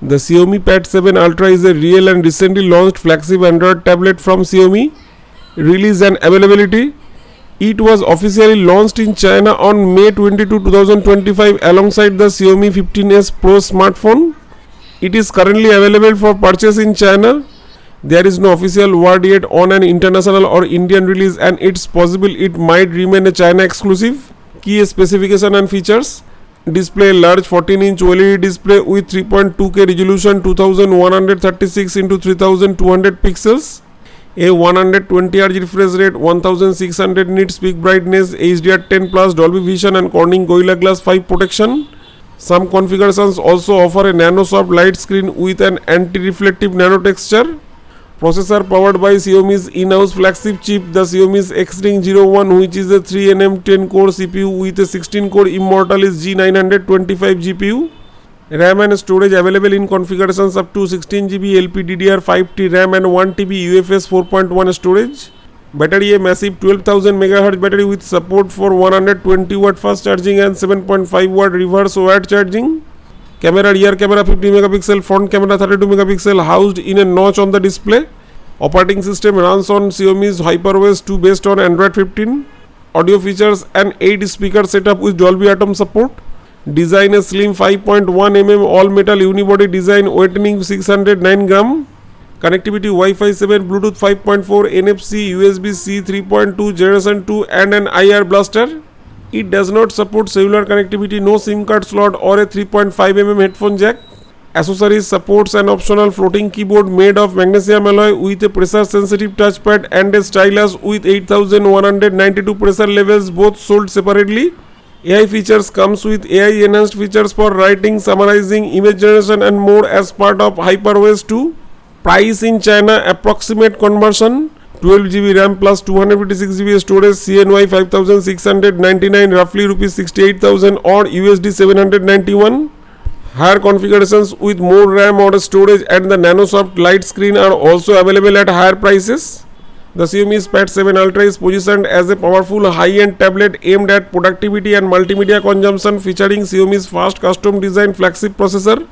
The Xiaomi Pad 7 Ultra is a real and recently launched flagship Android tablet from Xiaomi. Release and availability. It was officially launched in China on May 22, 2025 alongside the Xiaomi 15s Pro smartphone. It is currently available for purchase in China. There is no official word yet on an international or Indian release, and it's possible it might remain a China exclusive. Key specification and features. Display: large 14-inch OLED display with 3.2K resolution, 2136 x 3200 pixels, a 120 Hz refresh rate, 1600 nits peak brightness, HDR10 plus Dolby Vision and Corning Gorilla Glass 5 protection. Some configurations also offer a nano soft light screen with an anti-reflective nano texture. Processor powered by Xiaomi's in-house flagship chip, the Xiaomi's X-Ring 01, which is a 3nm 10-core CPU with a 16-core Immortalis G925 GPU. RAM and storage available in configurations up to 16GB LPDDR5T RAM and 1TB UFS 4.1 storage. Battery: a massive 12,000 MHz battery with support for 120 watt fast charging and 7.5 watt reverse wired charging. Camera: rear camera 50 megapixel, front camera 32 megapixel housed in a notch on the display. Operating system runs on Xiaomi's HyperOS 2 based on Android 15. Audio features: an 8 speaker setup with Dolby Atmos support. Design: a slim 5.1mm all metal unibody design weighing 609 gram. Connectivity: Wi-Fi 7, Bluetooth 5.4, NFC, USB-C 3.2 Generation 2 and an IR blaster. It does not support cellular connectivity, no SIM card slot or a 3.5mm headphone jack. Accessories: supports an optional floating keyboard made of magnesium alloy with a pressure sensitive touchpad and a stylus with 8192 pressure levels, both sold separately. AI features: comes with AI enhanced features for writing, summarizing, image generation and more as part of HyperOS 2. Price in China: approximate conversion 12GB RAM plus 256GB storage, CNY 5699, roughly rupees 68,000 or USD 791. Higher configurations with more RAM or storage and the nanosoft light screen are also available at higher prices. The Xiaomi's Pad 7 Ultra is positioned as a powerful high-end tablet aimed at productivity and multimedia consumption, featuring Xiaomi's fast custom designed flagship processor.